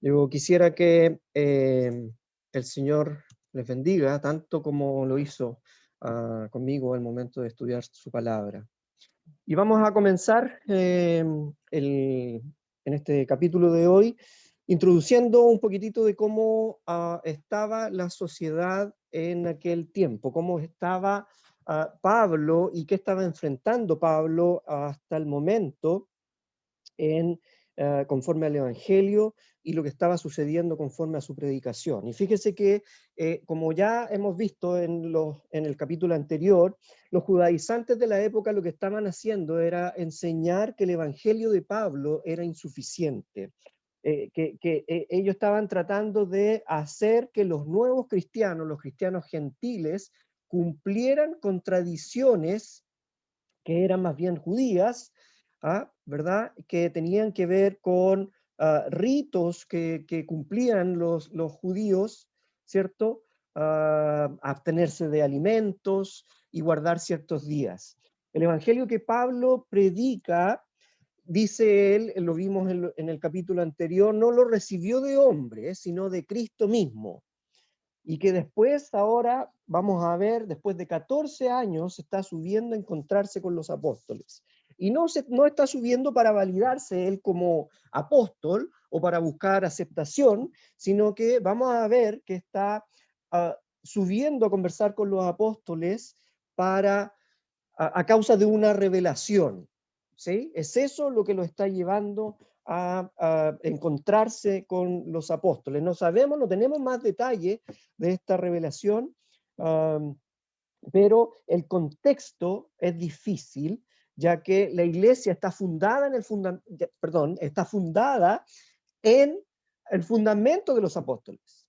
Yo quisiera que el Señor les bendiga, tanto como lo hizo conmigo al momento de estudiar su palabra. Y vamos a comenzar en este capítulo de hoy, introduciendo un poquitito de cómo estaba la sociedad en aquel tiempo, cómo estaba Pablo y qué estaba enfrentando Pablo hasta el momento en, conforme al Evangelio y lo que estaba sucediendo conforme a su predicación. Y fíjese que, como ya hemos visto en el capítulo anterior, los judaizantes de la época lo que estaban haciendo era enseñar que el Evangelio de Pablo era insuficiente. Ellos estaban tratando de hacer que los nuevos cristianos, los cristianos gentiles, cumplieran con tradiciones que eran más bien judías, ¿verdad? Que tenían que ver con ritos que cumplían los judíos, ¿cierto? Abstenerse de alimentos y guardar ciertos días. El evangelio que Pablo predica, dice él, lo vimos en el capítulo anterior, no lo recibió de hombres, sino de Cristo mismo. Y que después, ahora, vamos a ver, después de 14 años, está subiendo a encontrarse con los apóstoles. Y no está subiendo para validarse él como apóstol o para buscar aceptación, sino que vamos a ver que está subiendo a conversar con los apóstoles a causa de una revelación. ¿Sí? Es eso lo que lo está llevando a encontrarse con los apóstoles. No sabemos, no tenemos más detalle de esta revelación, pero el contexto es difícil, ya que la iglesia está fundada está fundada en el fundamento de los apóstoles.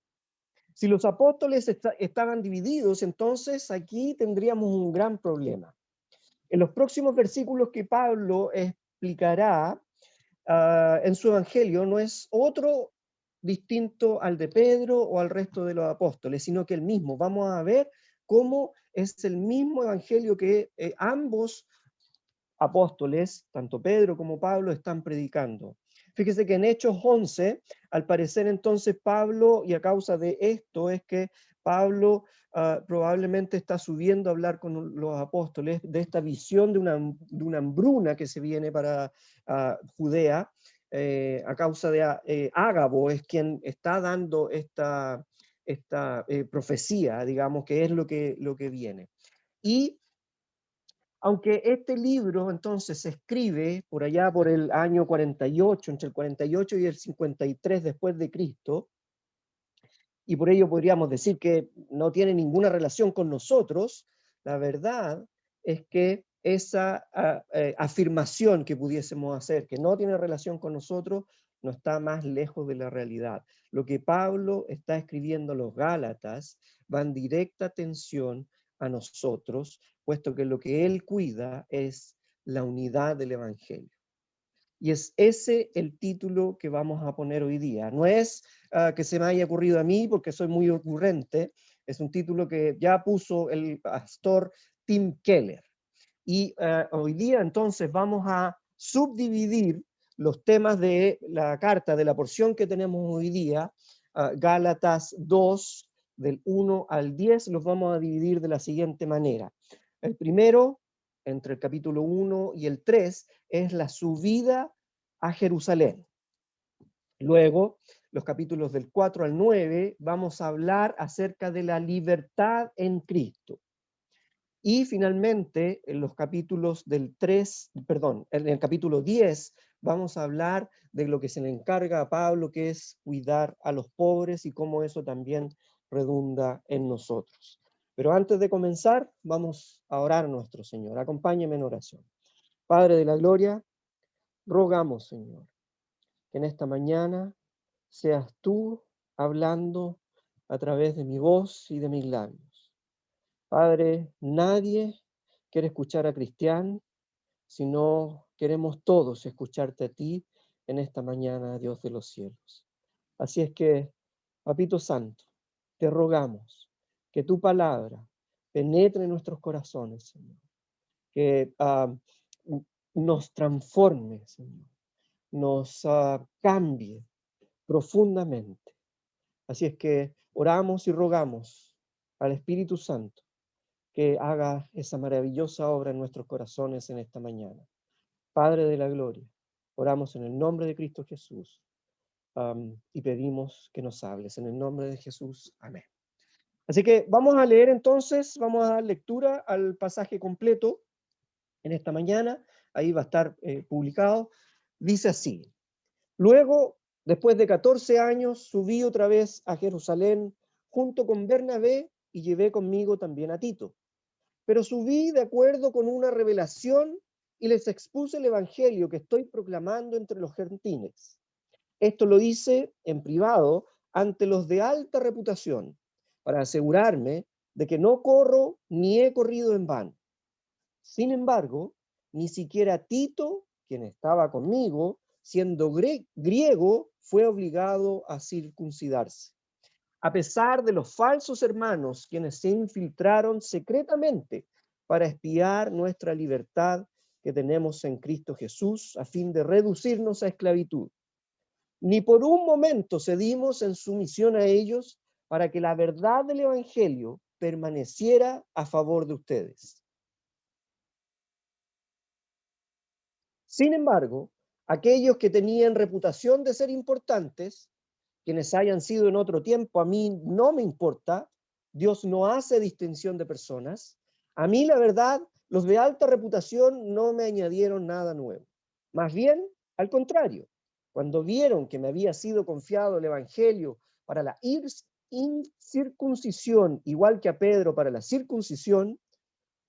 Si los apóstoles estaban divididos, entonces aquí tendríamos un gran problema. En los próximos versículos que Pablo explicará en su evangelio, no es otro distinto al de Pedro o al resto de los apóstoles, sino que el mismo. Vamos a ver cómo es el mismo evangelio que ambos apóstoles, tanto Pedro como Pablo, están predicando. Fíjese que en Hechos 11, al parecer entonces Pablo, y a causa de esto es que Pablo probablemente está subiendo a hablar con los apóstoles de esta visión de una hambruna que se viene para Judea, a causa de Ágabo, es quien está dando esta profecía, digamos, que es lo que viene. Y aunque este libro entonces se escribe por allá por el año 48, entre el 48 y el 53 después de Cristo, y por ello podríamos decir que no tiene ninguna relación con nosotros, la verdad es que esa afirmación que pudiésemos hacer, que no tiene relación con nosotros, no está más lejos de la realidad. Lo que Pablo está escribiendo a los Gálatas va en directa atención a nosotros, puesto que lo que él cuida es la unidad del Evangelio. Y es ese el título que vamos a poner hoy día. No es que se me haya ocurrido a mí porque soy muy ocurrente, es un título que ya puso el pastor Tim Keller. Y hoy día entonces vamos a subdividir los temas de la carta, de la porción que tenemos hoy día, Gálatas 2, del 1 al 10, los vamos a dividir de la siguiente manera. El primero, entre el capítulo 1 y el 3, es la subida a Jerusalén. Luego, los capítulos del 4 al 9, vamos a hablar acerca de la libertad en Cristo. Y finalmente, en los capítulos del 3, perdón, en el capítulo 10, vamos a hablar de lo que se le encarga a Pablo, que es cuidar a los pobres y cómo eso también redunda en nosotros. Pero antes de comenzar, vamos a orar a nuestro Señor. Acompáñeme en oración. Padre de la gloria, rogamos, Señor, que en esta mañana seas tú hablando a través de mi voz y de mis labios. Padre, nadie quiere escuchar a Cristian, sino queremos todos escucharte a ti en esta mañana, Dios de los cielos. Así es que, Papito Santo, te rogamos que tu palabra penetre en nuestros corazones, Señor, que nos transforme, Señor, nos cambie, profundamente. Así es que oramos y rogamos al Espíritu Santo que haga esa maravillosa obra en nuestros corazones en esta mañana. Padre de la gloria, oramos en el nombre de Cristo Jesús, y pedimos que nos hables. En el nombre de Jesús, amén. Así que vamos a leer entonces, vamos a dar lectura al pasaje completo en esta mañana. Ahí va a estar publicado. Dice así: luego, después de 14 años, subí otra vez a Jerusalén junto con Bernabé y llevé conmigo también a Tito. Pero subí de acuerdo con una revelación y les expuse el evangelio que estoy proclamando entre los gentiles. Esto lo hice en privado ante los de alta reputación, para asegurarme de que no corro ni he corrido en vano. Sin embargo, ni siquiera Tito, quien estaba conmigo, siendo griego, fue obligado a circuncidarse, a pesar de los falsos hermanos quienes se infiltraron secretamente para espiar nuestra libertad que tenemos en Cristo Jesús, a fin de reducirnos a esclavitud. Ni por un momento cedimos en sumisión a ellos para que la verdad del Evangelio permaneciera a favor de ustedes. Sin embargo, aquellos que tenían reputación de ser importantes, quienes hayan sido en otro tiempo, a mí no me importa. Dios no hace distinción de personas. A mí, la verdad, los de alta reputación no me añadieron nada nuevo. Más bien, al contrario, cuando vieron que me había sido confiado el Evangelio para la incircuncisión, igual que a Pedro para la circuncisión,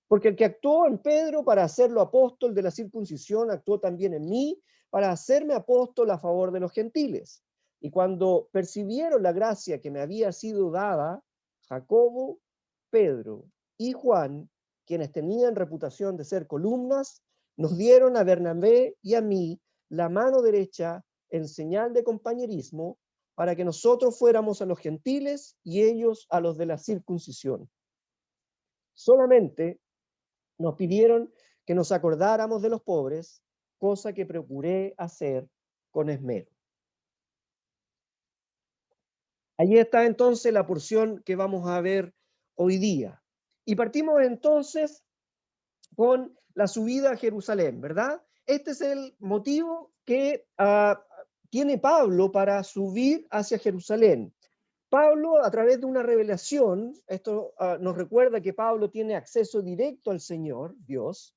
porque el que actuó en Pedro para hacerlo apóstol de la circuncisión, actuó también en mí para hacerme apóstol a favor de los gentiles. Y cuando percibieron la gracia que me había sido dada, Jacobo, Pedro y Juan, quienes tenían reputación de ser columnas, nos dieron a Bernabé y a mí la mano derecha en señal de compañerismo, para que nosotros fuéramos a los gentiles y ellos a los de la circuncisión. Solamente nos pidieron que nos acordáramos de los pobres, cosa que procuré hacer con esmero. Allí está entonces la porción que vamos a ver hoy día. Y partimos entonces con la subida a Jerusalén, ¿verdad? Este es el motivo que tiene Pablo para subir hacia Jerusalén. Pablo, a través de una revelación, esto nos recuerda que Pablo tiene acceso directo al Señor, Dios.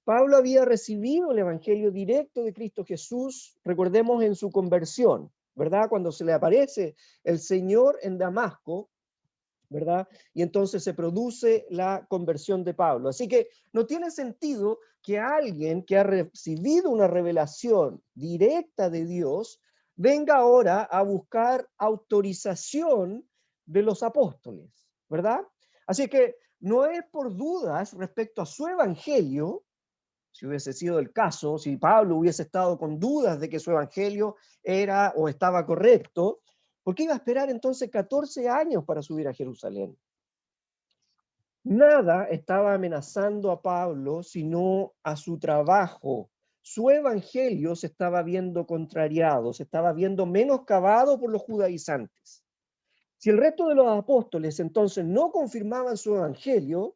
Pablo había recibido el evangelio directo de Cristo Jesús, recordemos en su conversión, ¿verdad? Cuando se le aparece el Señor en Damasco, ¿verdad? Y entonces se produce la conversión de Pablo. Así que no tiene sentido que alguien que ha recibido una revelación directa de Dios venga ahora a buscar autorización de los apóstoles, ¿verdad? Así que no es por dudas respecto a su evangelio. Si hubiese sido el caso, si Pablo hubiese estado con dudas de que su evangelio era o estaba correcto, ¿por qué iba a esperar entonces 14 años para subir a Jerusalén? Nada estaba amenazando a Pablo, sino a su trabajo. Su evangelio se estaba viendo contrariado, se estaba viendo menoscabado por los judaizantes. Si el resto de los apóstoles entonces no confirmaban su evangelio,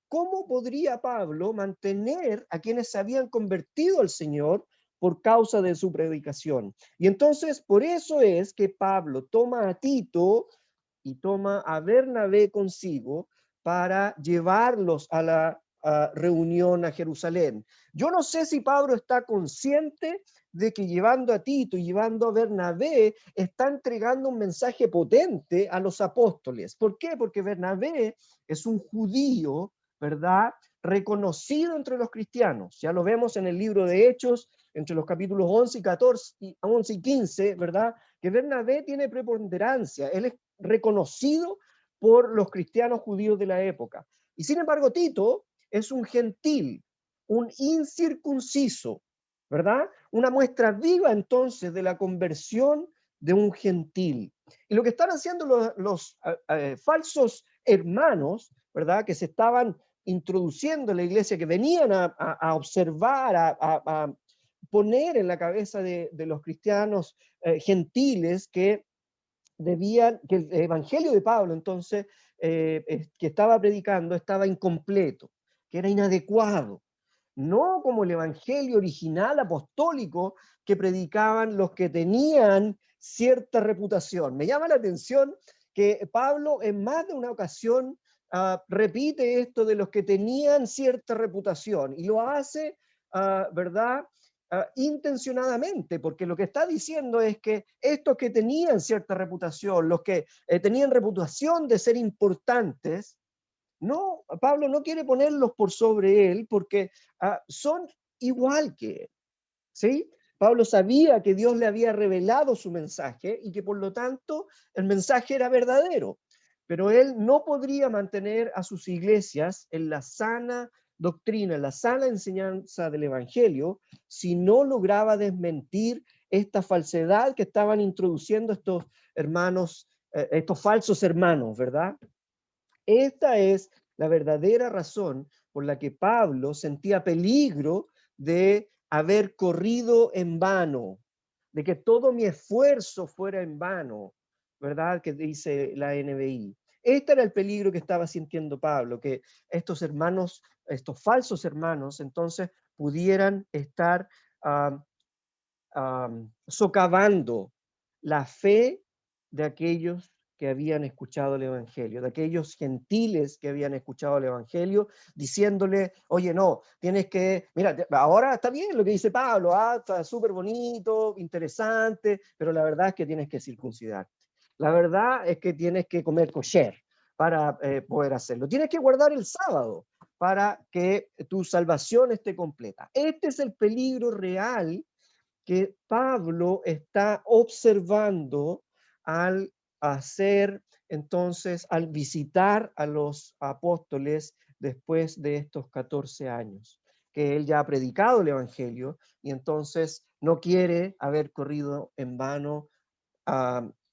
¿cómo podría Pablo mantener a quienes se habían convertido al Señor por causa de su predicación? Y entonces, por eso es que Pablo toma a Tito y toma a Bernabé consigo para llevarlos a la reunión a Jerusalén. Yo no sé si Pablo está consciente de que llevando a Tito y llevando a Bernabé está entregando un mensaje potente a los apóstoles. ¿Por qué? Porque Bernabé es un judío, ¿verdad?, reconocido entre los cristianos. Ya lo vemos en el libro de Hechos, entre los capítulos 11 y 14, 11 y 15, ¿verdad?, que Bernabé tiene preponderancia. Él es reconocido por los cristianos judíos de la época. Y sin embargo, Tito es un gentil, un incircunciso, ¿verdad? Una muestra viva entonces de la conversión de un gentil. Y lo que están haciendo los falsos hermanos, ¿verdad?, que se estaban introduciendo en la iglesia, que venían a observar, a poner en la cabeza de los cristianos gentiles que que el evangelio de Pablo, entonces, que estaba predicando, estaba incompleto, que era inadecuado, no como el evangelio original apostólico que predicaban los que tenían cierta reputación. Me llama la atención que Pablo en más de una ocasión repite esto de los que tenían cierta reputación y lo hace, ¿verdad? Intencionadamente, porque lo que está diciendo es que estos que tenían cierta reputación, los que tenían reputación de ser importantes, no, Pablo no quiere ponerlos por sobre él porque son igual que él, ¿sí? Pablo sabía que Dios le había revelado su mensaje y que por lo tanto el mensaje era verdadero, pero él no podría mantener a sus iglesias en la sana doctrina, en la sana enseñanza del evangelio, si no lograba desmentir esta falsedad que estaban introduciendo estos hermanos, estos falsos hermanos, ¿verdad? Esta es la verdadera razón por la que Pablo sentía peligro de haber corrido en vano, de que todo mi esfuerzo fuera en vano, ¿verdad? Que dice la NBI. Este era el peligro que estaba sintiendo Pablo, que estos hermanos, estos falsos hermanos, entonces pudieran estar um, socavando la fe de aquellos que habían escuchado el Evangelio, de aquellos gentiles que habían escuchado el Evangelio, diciéndole, oye, no, tienes que, mira, ahora está bien lo que dice Pablo, está súper bonito, interesante, pero la verdad es que tienes que circuncidar. La verdad es que tienes que comer kosher para poder hacerlo. Tienes que guardar el sábado para que tu salvación esté completa. Este es el peligro real que Pablo está observando al hacer, entonces, al visitar a los apóstoles después de estos 14 años, que él ya ha predicado el Evangelio y entonces no quiere haber corrido en vano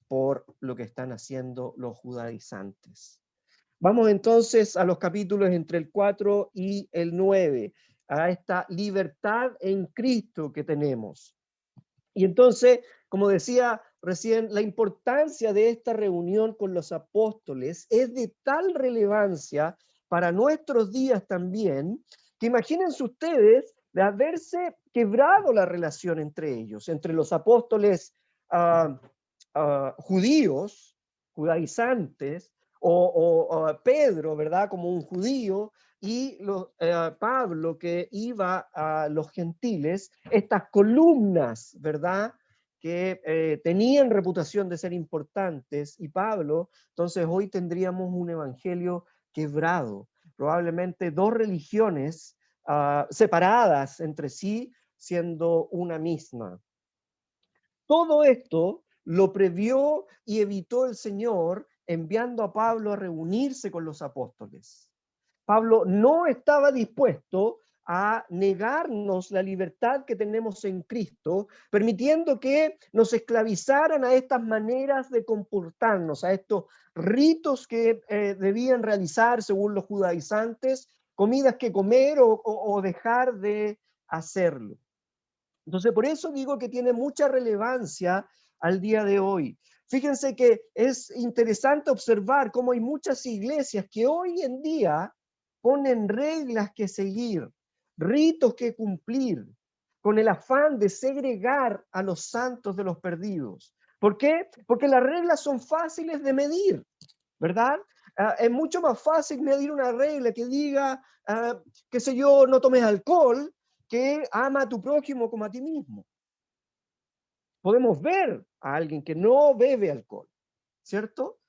por lo que están haciendo los judaizantes. Vamos entonces a los capítulos entre el 4 y el 9, a esta libertad en Cristo que tenemos. Y entonces, como decía recién, la importancia de esta reunión con los apóstoles es de tal relevancia para nuestros días también, que imagínense ustedes de haberse quebrado la relación entre ellos, entre los apóstoles judíos, judaizantes, o Pedro, ¿verdad? Como un judío, y Pablo que iba a los gentiles, estas columnas, ¿verdad? Que tenían reputación de ser importantes, y Pablo, entonces hoy tendríamos un evangelio quebrado, probablemente dos religiones separadas entre sí, siendo una misma. Todo esto lo previó y evitó el Señor enviando a Pablo a reunirse con los apóstoles. Pablo no estaba dispuesto a negarnos la libertad que tenemos en Cristo, permitiendo que nos esclavizaran a estas maneras de comportarnos, a estos ritos que debían realizar según los judaizantes, comidas que comer o dejar de hacerlo. Entonces, por eso digo que tiene mucha relevancia al día de hoy. Fíjense que es interesante observar cómo hay muchas iglesias que hoy en día ponen reglas que seguir, ritos que cumplir, con el afán de segregar a los santos de los perdidos. ¿Por qué? Porque las reglas son fáciles de medir, ¿verdad? Es mucho más fácil medir una regla que diga, qué sé yo, no tomes alcohol, que ama a tu prójimo como a ti mismo. Podemos ver a alguien que no bebe alcohol, ¿cierto?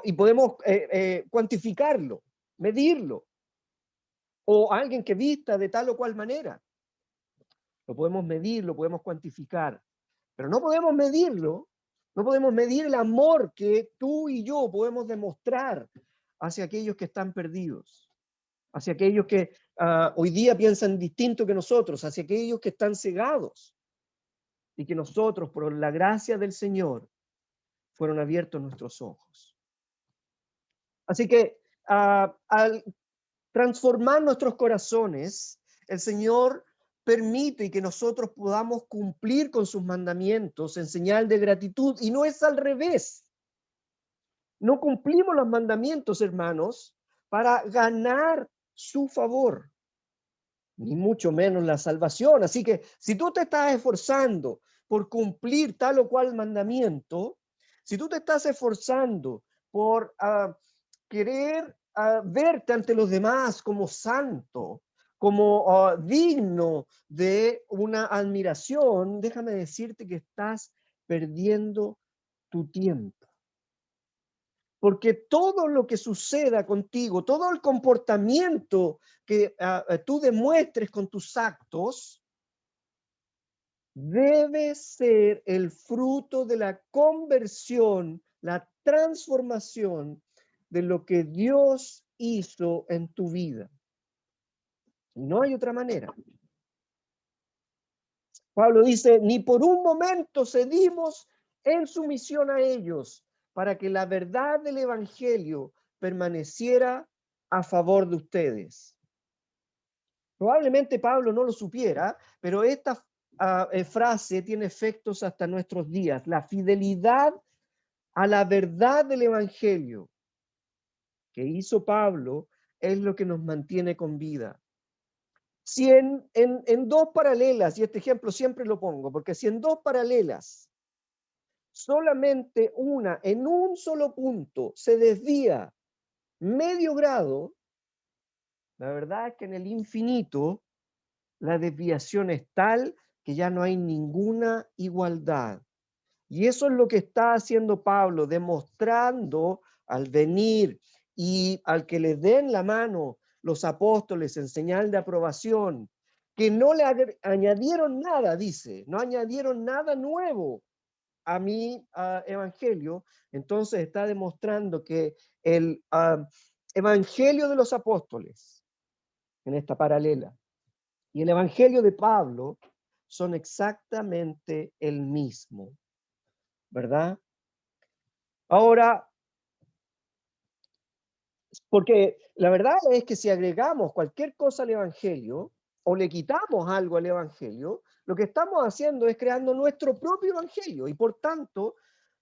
Y podemos cuantificarlo, medirlo. O a alguien que vista de tal o cual manera. Lo podemos medir, lo podemos cuantificar. Pero no podemos medirlo, no podemos medir el amor que tú y yo podemos demostrar hacia aquellos que están perdidos, hacia aquellos que hoy día piensan distinto que nosotros, hacia aquellos que están cegados. Y que nosotros, por la gracia del Señor, fueron abiertos nuestros ojos. Así que al transformar nuestros corazones, el Señor permite que nosotros podamos cumplir con sus mandamientos en señal de gratitud, y no es al revés. No cumplimos los mandamientos, hermanos, para ganar su favor, ni mucho menos la salvación. Así que si tú te estás esforzando por cumplir tal o cual mandamiento, si tú te estás esforzando por querer verte ante los demás como santo, como digno de una admiración, déjame decirte que estás perdiendo tu tiempo. Porque todo lo que suceda contigo, todo el comportamiento que tú demuestres con tus actos, debe ser el fruto de la conversión, la transformación de lo que Dios hizo en tu vida. No hay otra manera. Pablo dice, ni por un momento cedimos en sumisión a ellos, para que la verdad del evangelio permaneciera a favor de ustedes. Probablemente Pablo no lo supiera, pero esta frase tiene efectos hasta nuestros días. La fidelidad a la verdad del evangelio que hizo Pablo es lo que nos mantiene con vida. Si en dos paralelas, y este ejemplo siempre lo pongo, porque si en dos paralelas solamente una en un solo punto se desvía medio grado, la verdad es que en el infinito la desviación es tal que ya no hay ninguna igualdad. Y eso es lo que está haciendo Pablo, demostrando al venir y al que le den la mano los apóstoles en señal de aprobación, que no le añadieron nada, dice, no añadieron nada nuevo a mi evangelio. Entonces está demostrando que el evangelio de los apóstoles, en esta paralela, y el evangelio de Pablo son exactamente el mismo, ¿verdad? Ahora, porque la verdad es que si agregamos cualquier cosa al evangelio o le quitamos algo al evangelio, lo que estamos haciendo es creando nuestro propio evangelio y por tanto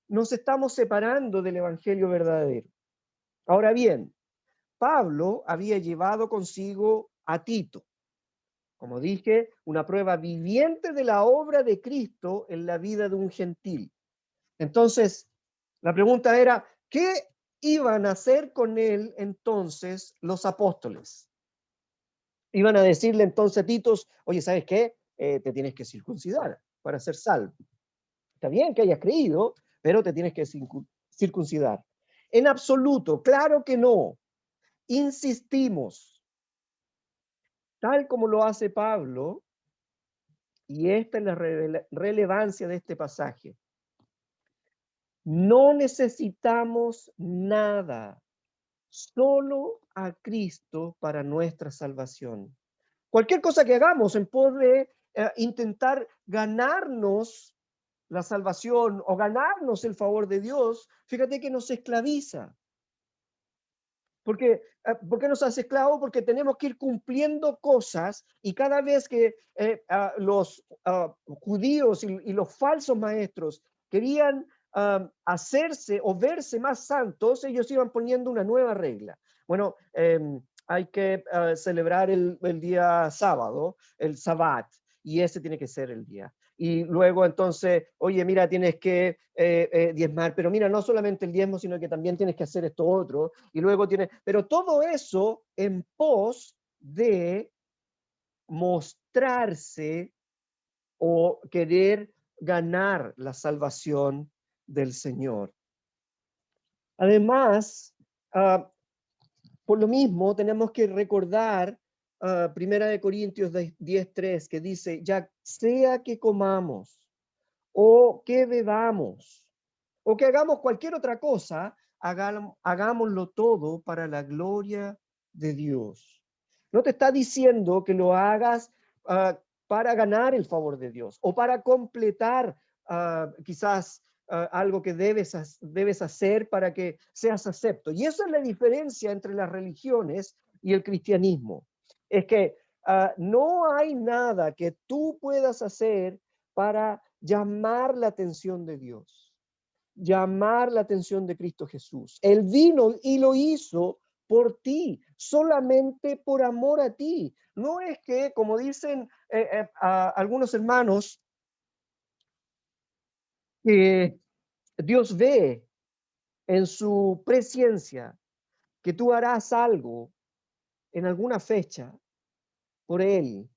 nos estamos separando del evangelio verdadero. Ahora bien, Pablo había llevado consigo a Tito, como dije, una prueba viviente de la obra de Cristo en la vida de un gentil. Entonces, la pregunta era, ¿qué iban a hacer con él entonces los apóstoles? Iban a decirle entonces a Tito, oye, ¿sabes qué? Te tienes que circuncidar para ser salvo. Está bien que hayas creído, pero te tienes que circuncidar. En absoluto, claro que no. Insistimos, tal como lo hace Pablo, y esta es la relevancia de este pasaje. No necesitamos nada, solo a Cristo para nuestra salvación. Cualquier cosa que hagamos en pos de intentar ganarnos la salvación o ganarnos el favor de Dios, fíjate que nos esclaviza. ¿Por qué nos hace esclavos? Porque tenemos que ir cumpliendo cosas y cada vez que los judíos y los falsos maestros querían hacerse o verse más santos, ellos iban poniendo una nueva regla. Bueno, hay que celebrar el día sábado, el Sabbat, y ese tiene que ser el día. Y luego entonces, oye, mira, tienes que diezmar, pero mira, no solamente el diezmo, sino que también tienes que hacer esto otro, y luego tienes, pero todo eso en pos de mostrarse o querer ganar la salvación del Señor. Además, por lo mismo, tenemos que recordar Primera de Corintios 10:3, que dice, ya sea que comamos o que bebamos o que hagamos cualquier otra cosa, hagámoslo todo para la gloria de Dios. No te está diciendo que lo hagas para ganar el favor de Dios o para completar quizás algo que debes hacer para que seas acepto. Y esa es la diferencia entre las religiones y el cristianismo. Es que no hay nada que tú puedas hacer para llamar la atención de Dios, llamar la atención de Cristo Jesús. Él vino y lo hizo por ti, solamente por amor a ti. No es que, como dicen algunos hermanos, que Dios ve en su presencia que tú harás algo en alguna fecha por Él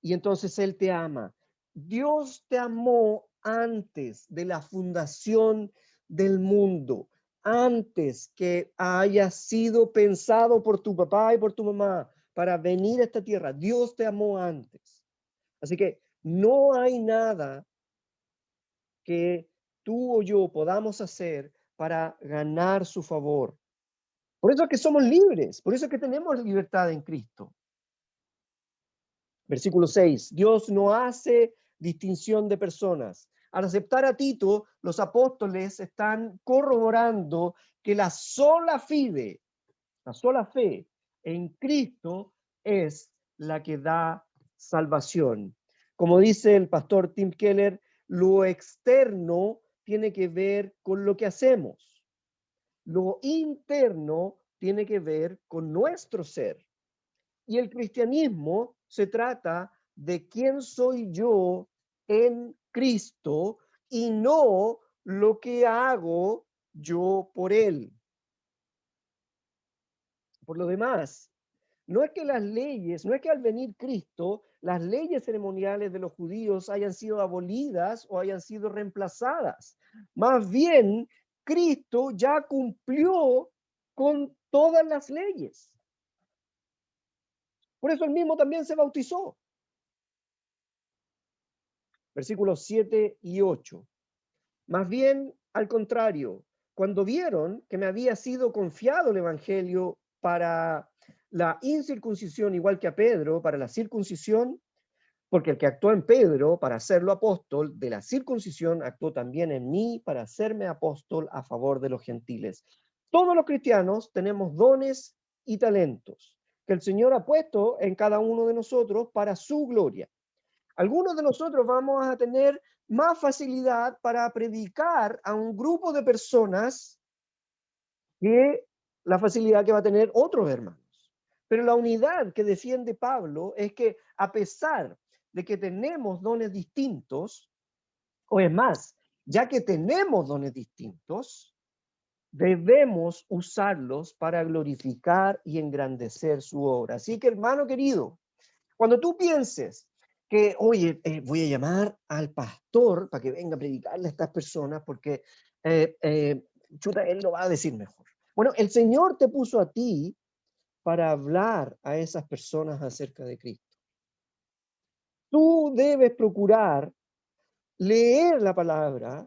y entonces Él te ama. Dios te amó antes de la fundación del mundo, antes que haya sido pensado por tu papá y por tu mamá para venir a esta tierra. Dios te amó antes. Así que no hay nada que tú o yo podamos hacer para ganar su favor. Por eso es que somos libres, por eso es que tenemos libertad en Cristo. Versículo 6, Dios no hace distinción de personas. Al aceptar a Tito, los apóstoles están corroborando que la sola fe en Cristo es la que da salvación. Como dice el pastor Tim Keller, lo externo tiene que ver con lo que hacemos. Lo interno tiene que ver con nuestro ser. Y el cristianismo se trata de quién soy yo en Cristo y no lo que hago yo por Él. Por lo demás, no es que las leyes, no es que al venir Cristo, las leyes ceremoniales de los judíos hayan sido abolidas o hayan sido reemplazadas. Más bien, Cristo ya cumplió con todas las leyes. Por eso él mismo también se bautizó. Versículos 7 y 8. Más bien, al contrario, cuando vieron que me había sido confiado el evangelio para la incircuncisión, igual que a Pedro, para la circuncisión, porque el que actuó en Pedro para hacerlo apóstol de la circuncisión, actuó también en mí para hacerme apóstol a favor de los gentiles. Todos los cristianos tenemos dones y talentos que el Señor ha puesto en cada uno de nosotros para su gloria. Algunos de nosotros vamos a tener más facilidad para predicar a un grupo de personas que la facilidad que va a tener otros hermanos. Pero la unidad que defiende Pablo es que a pesar de que tenemos dones distintos, o es más, ya que tenemos dones distintos, debemos usarlos para glorificar y engrandecer su obra. Así que, hermano querido, cuando tú pienses que, oye, voy a llamar al pastor para que venga a predicarle a estas personas porque, chuta, él lo va a decir mejor. Bueno, el Señor te puso a ti para hablar a esas personas acerca de Cristo. Tú debes procurar leer la palabra,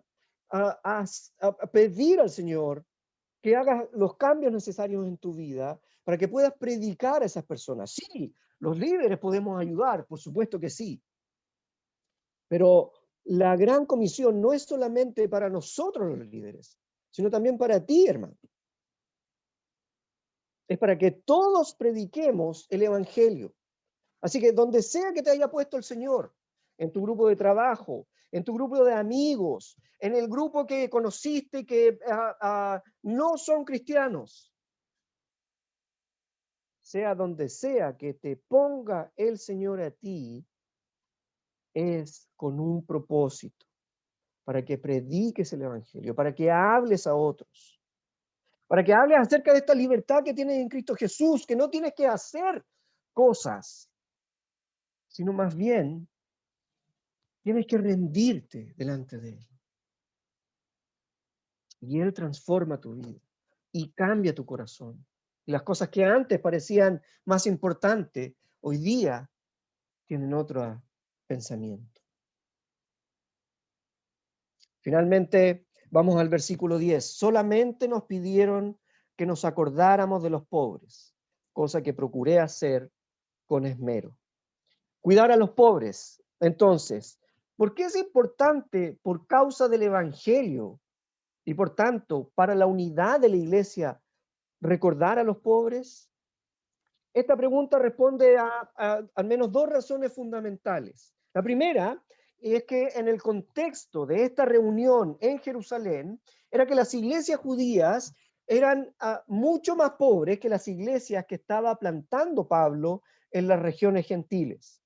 a pedir al Señor que hagas los cambios necesarios en tu vida para que puedas predicar a esas personas. Sí, los líderes podemos ayudar, por supuesto que sí, pero la gran comisión no es solamente para nosotros los líderes, sino también para ti, hermano. Es para que todos prediquemos el evangelio. Así que donde sea que te haya puesto el Señor, en tu grupo de trabajo, en tu grupo de amigos, en el grupo que conociste que no son cristianos, sea donde sea que te ponga el Señor a ti, es con un propósito, para que prediques el evangelio, para que hables a otros, para que hables acerca de esta libertad que tienes en Cristo Jesús, que no tienes que hacer cosas, sino más bien tienes que rendirte delante de Él. Y Él transforma tu vida y cambia tu corazón. Y las cosas que antes parecían más importantes, hoy día tienen otro pensamiento. Finalmente, vamos al versículo 10. Solamente nos pidieron que nos acordáramos de los pobres, cosa que procuré hacer con esmero. Cuidar a los pobres. Entonces, ¿por qué es importante por causa del evangelio y por tanto para la unidad de la iglesia recordar a los pobres? esta pregunta responde a al menos dos razones fundamentales. La primera es que en el contexto de esta reunión en Jerusalén, era que las iglesias judías eran mucho más pobres que las iglesias que estaba plantando Pablo en las regiones gentiles.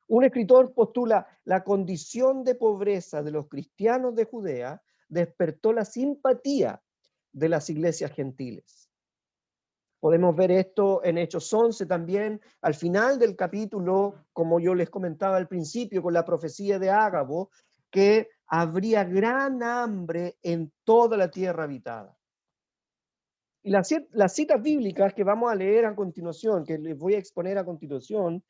Un escritor postula: la condición de pobreza de los cristianos de Judea despertó la simpatía de las iglesias gentiles. Podemos ver esto en Hechos 11 también, al final del capítulo, como yo les comentaba al principio, con la profecía de Ágabo, que habría gran hambre en toda la tierra habitada. Y las citas bíblicas que vamos a leer a continuación, que les voy a exponer a continuación,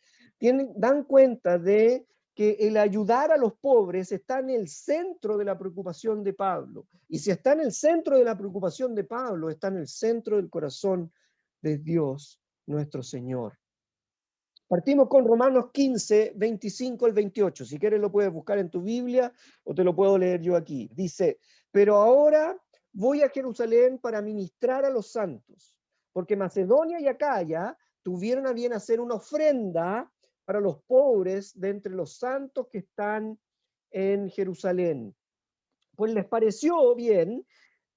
dan cuenta de que el ayudar a los pobres está en el centro de la preocupación de Pablo. Y si está en el centro de la preocupación de Pablo, está en el centro del corazón de Dios nuestro Señor. Partimos con Romanos 15, 25 al 28. Si quieres lo puedes buscar en tu Biblia o te lo puedo leer yo aquí. Dice: pero ahora voy a Jerusalén para ministrar a los santos, porque Macedonia y Acaya tuvieron a bien hacer una ofrenda para los pobres de entre los santos que están en Jerusalén. Pues les pareció bien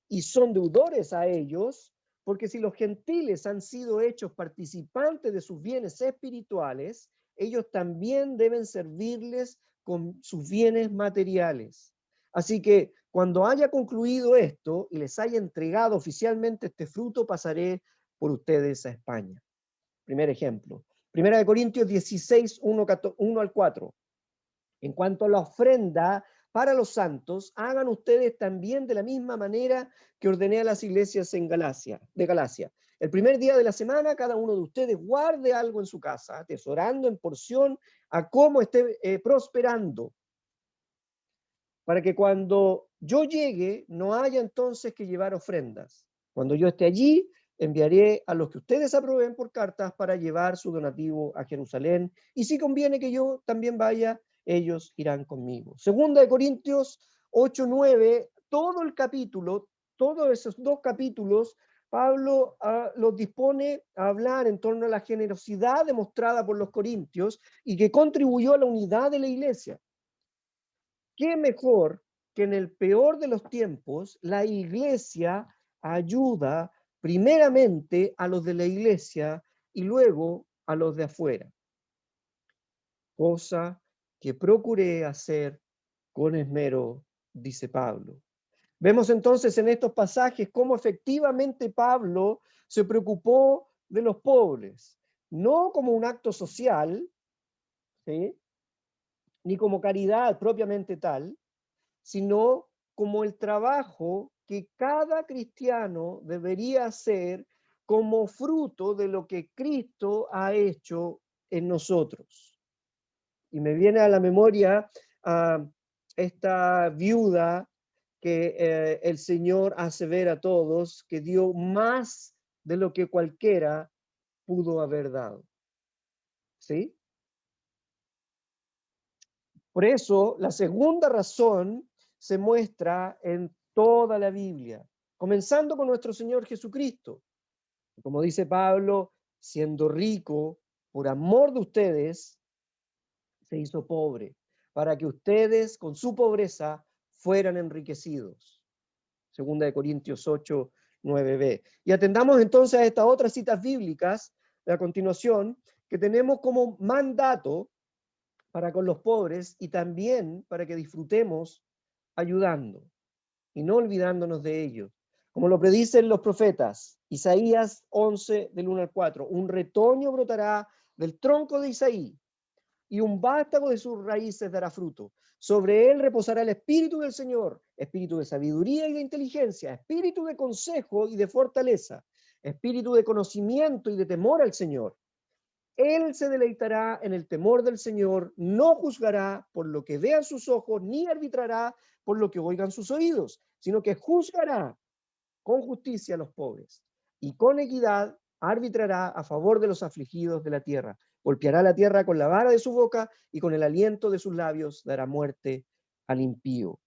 y son deudores a ellos, porque si los gentiles han sido hechos participantes de sus bienes espirituales, ellos también deben servirles con sus bienes materiales. Así que cuando haya concluido esto y les haya entregado oficialmente este fruto, pasaré por ustedes a España. Primer ejemplo. Primera de Corintios 16, 1 al 4. En cuanto a la ofrenda para los santos, hagan ustedes también de la misma manera que ordené a las iglesias de Galacia. El primer día de la semana, cada uno de ustedes guarde algo en su casa, atesorando en porción a cómo esté prosperando, para que cuando yo llegue no haya entonces que llevar ofrendas. Cuando yo esté allí, enviaré a los que ustedes aprueben por cartas para llevar su donativo a Jerusalén, y si conviene que yo también vaya, ellos irán conmigo. Segunda de Corintios 8, 9, todo el capítulo, todos esos dos capítulos, Pablo los dispone a hablar en torno a la generosidad demostrada por los corintios y que contribuyó a la unidad de la iglesia. ¿Qué mejor que en el peor de los tiempos la iglesia ayuda primeramente a los de la iglesia y luego a los de afuera? Cosa que procuré hacer con esmero, dice Pablo. Vemos entonces en estos pasajes cómo efectivamente Pablo se preocupó de los pobres, no como un acto social, ¿sí?, ni como caridad propiamente tal, sino como el trabajo que cada cristiano debería hacer como fruto de lo que Cristo ha hecho en nosotros. Y me viene a la memoria esta viuda que el Señor hace ver a todos que dio más de lo que cualquiera pudo haber dado. ¿Sí? Por eso, la segunda razón se muestra en toda la Biblia, comenzando con nuestro Señor Jesucristo. Como dice Pablo, siendo rico, por amor de ustedes, se hizo pobre, para que ustedes con su pobreza fueran enriquecidos. Segunda de Corintios 8, 9b. Y atendamos entonces a estas otras citas bíblicas de a continuación, que tenemos como mandato para con los pobres y también para que disfrutemos ayudando y no olvidándonos de ellos. Como lo predicen los profetas, Isaías 11, del 1 al 4, un retoño brotará del tronco de Isaí y un vástago de sus raíces dará fruto. Sobre él reposará el espíritu del Señor, espíritu de sabiduría y de inteligencia, espíritu de consejo y de fortaleza, espíritu de conocimiento y de temor al Señor. Él se deleitará en el temor del Señor, no juzgará por lo que vean sus ojos, ni arbitrará por lo que oigan sus oídos, sino que juzgará con justicia a los pobres y con equidad arbitrará a favor de los afligidos de la tierra. Golpeará la tierra con la vara de su boca y con el aliento de sus labios dará muerte al impío.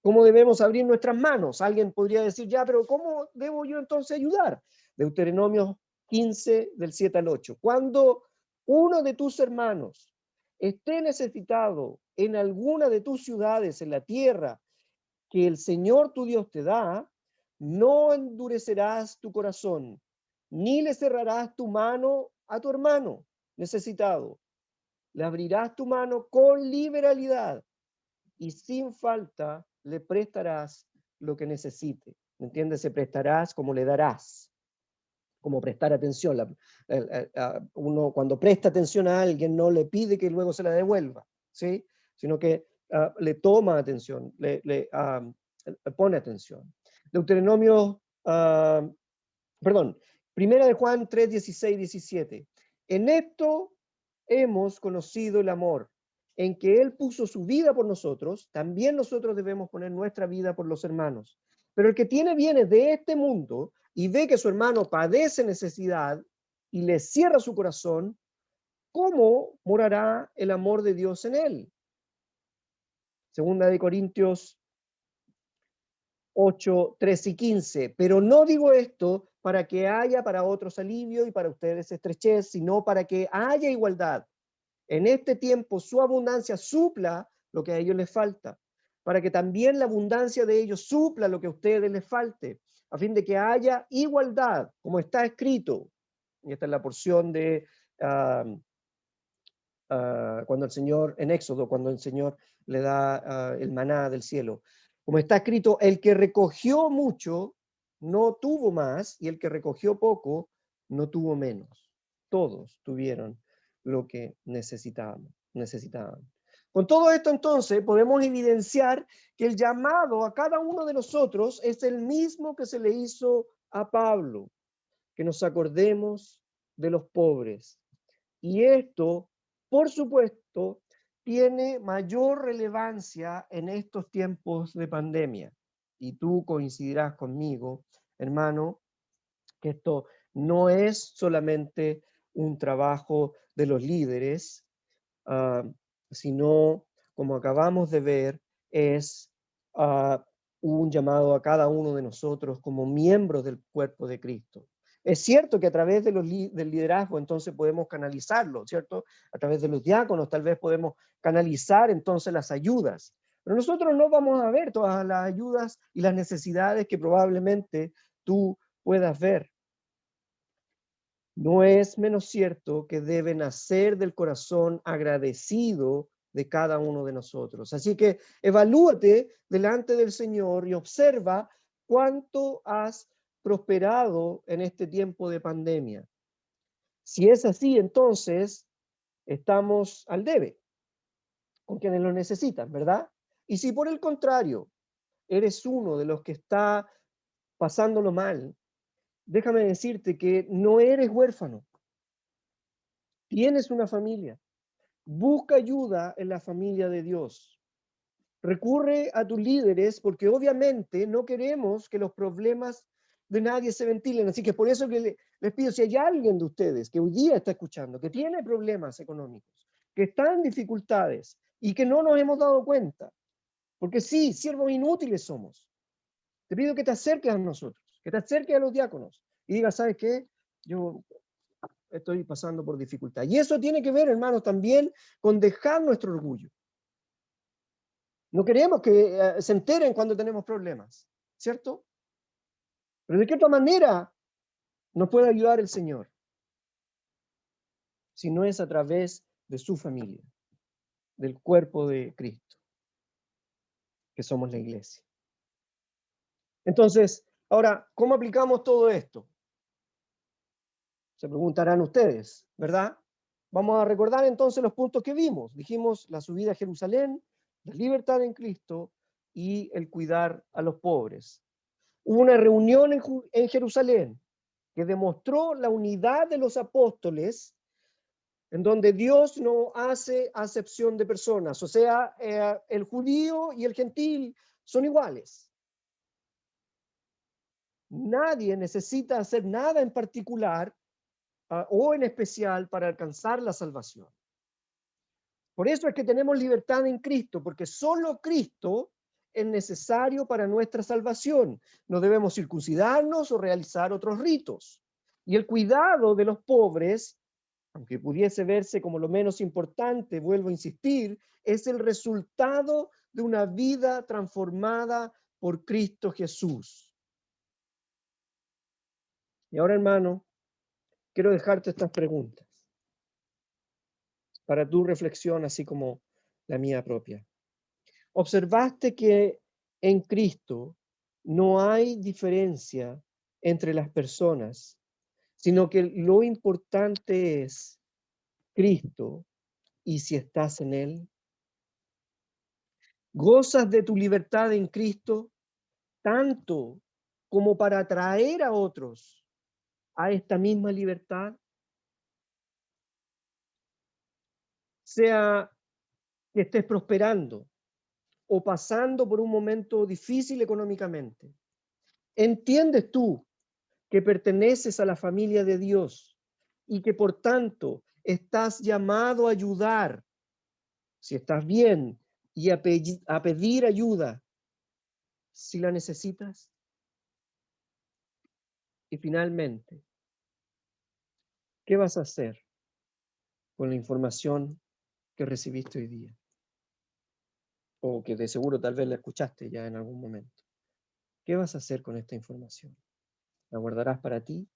¿Cómo debemos abrir nuestras manos? Alguien podría decir, ya, pero ¿cómo debo yo entonces ayudar? Deuteronomio 15 del 7 al 8. Cuando uno de tus hermanos esté necesitado en alguna de tus ciudades en la tierra que el Señor tu Dios te da, no endurecerás tu corazón, ni le cerrarás tu mano a tu hermano necesitado. Le abrirás tu mano con liberalidad y sin falta le prestarás lo que necesite. ¿Me entiendes? Se prestarás como le darás, como prestar atención. Uno cuando presta atención a alguien no le pide que luego se la devuelva, ¿sí? Sino que le toma atención, le pone atención. Deuteronomio, perdón, Primera de Juan 3, 16, 17. En esto hemos conocido el amor, en que Él puso su vida por nosotros, también nosotros debemos poner nuestra vida por los hermanos. Pero el que tiene bienes de este mundo y ve que su hermano padece necesidad y le cierra su corazón, ¿cómo morará el amor de Dios en él? Segunda de Corintios 8, 13 y 15. Pero no digo esto para que haya para otros alivio y para ustedes estrechez, sino para que haya igualdad. En este tiempo su abundancia supla lo que a ellos les falta, para que también la abundancia de ellos supla lo que a ustedes les falte, a fin de que haya igualdad, como está escrito. Y esta es la porción de cuando el Señor, en Éxodo, cuando el Señor le da el maná del cielo. Como está escrito, el que recogió mucho no tuvo más, y el que recogió poco no tuvo menos. Todos tuvieron lo que necesitaban. Con todo esto, entonces, podemos evidenciar que el llamado a cada uno de nosotros es el mismo que se le hizo a Pablo, que nos acordemos de los pobres. Y esto, por supuesto, tiene mayor relevancia en estos tiempos de pandemia. Y tú coincidirás conmigo, hermano, que esto no es solamente un trabajo de los líderes, sino, como acabamos de ver, es un llamado a cada uno de nosotros como miembros del cuerpo de Cristo. Es cierto que a través de del liderazgo entonces podemos canalizarlo, ¿cierto? A través de los diáconos tal vez podemos canalizar entonces las ayudas, pero nosotros no vamos a ver todas las ayudas y las necesidades que probablemente tú puedas ver. No es menos cierto que debe nacer del corazón agradecido de cada uno de nosotros. Así que evalúate delante del Señor y observa cuánto has prosperado en este tiempo de pandemia. Si es así, entonces estamos al debe con quienes lo necesitan, ¿verdad? Y si por el contrario eres uno de los que está pasándolo mal, déjame decirte que no eres huérfano. Tienes una familia. Busca ayuda en la familia de Dios. Recurre a tus líderes porque obviamente no queremos que los problemas de nadie se ventilen. Así que por eso que les pido, si hay alguien de ustedes que hoy día está escuchando, que tiene problemas económicos, que está en dificultades y que no nos hemos dado cuenta, porque sí, siervos inútiles somos. Te pido que te acerques a nosotros, que te acerques a los diáconos y digas, ¿sabes qué? Yo estoy pasando por dificultad. Y eso tiene que ver, hermanos, también con dejar nuestro orgullo. No queremos que se enteren cuando tenemos problemas, ¿cierto? Pero ¿de qué otra manera nos puede ayudar el Señor? Si no es a través de su familia, del cuerpo de Cristo, que somos la iglesia. Entonces, ahora, ¿cómo aplicamos todo esto? Se preguntarán ustedes, ¿verdad? Vamos a recordar entonces los puntos que vimos. Dijimos la subida a Jerusalén, la libertad en Cristo y el cuidar a los pobres. Hubo una reunión en Jerusalén que demostró la unidad de los apóstoles, en donde Dios no hace acepción de personas. O sea, el judío y el gentil son iguales. Nadie necesita hacer nada en particular o en especial para alcanzar la salvación. Por eso es que tenemos libertad en Cristo, porque solo Cristo es necesario para nuestra salvación. No debemos circuncidarnos o realizar otros ritos. Y el cuidado de los pobres, aunque pudiese verse como lo menos importante, vuelvo a insistir, es el resultado de una vida transformada por Cristo Jesús. Y ahora, hermano, quiero dejarte estas preguntas para tu reflexión, así como la mía propia. ¿Observaste que en Cristo no hay diferencia entre las personas, sino que lo importante es Cristo y si estás en Él? ¿Gozas de tu libertad en Cristo tanto como para atraer a otros a esta misma libertad? Sea que estés prosperando o pasando por un momento difícil económicamente, ¿entiendes tú que perteneces a la familia de Dios y que por tanto estás llamado a ayudar, si estás bien, y a pedir ayuda si la necesitas? Y finalmente, ¿qué vas a hacer con la información que recibiste hoy día? O que de seguro tal vez la escuchaste ya en algún momento. ¿Qué vas a hacer con esta información? ¿La guardarás para ti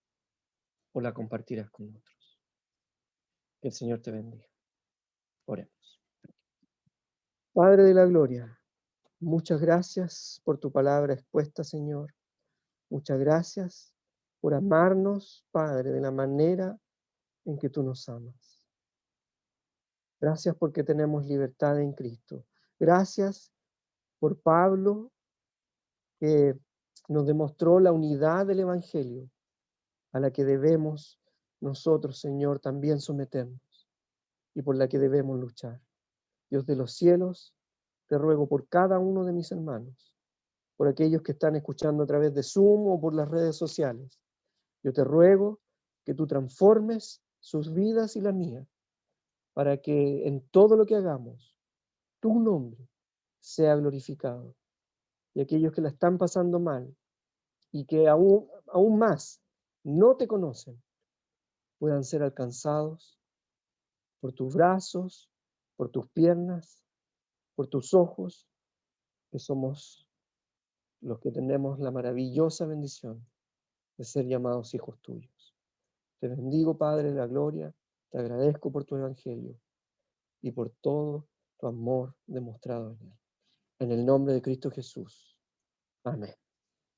o la compartirás con otros? Que el Señor te bendiga. Oremos. Padre de la gloria, muchas gracias por tu palabra expuesta, Señor. Muchas gracias por amarnos, Padre, de la manera en que tú nos amas. Gracias porque tenemos libertad en Cristo. Gracias por Pablo, que nos demostró la unidad del Evangelio, a la que debemos nosotros, Señor, también someternos y por la que debemos luchar. Dios de los cielos, te ruego por cada uno de mis hermanos, por aquellos que están escuchando a través de Zoom o por las redes sociales. Yo te ruego que tú transformes sus vidas y la mía, para que en todo lo que hagamos, tu nombre sea glorificado. Y aquellos que la están pasando mal y que aún más no te conocen, puedan ser alcanzados por tus brazos, por tus piernas, por tus ojos, que somos los que tenemos la maravillosa bendición de ser llamados hijos tuyos. Te bendigo, Padre de la gloria, te agradezco por tu evangelio y por todo tu amor demostrado en él. En el nombre de Cristo Jesús. Amén.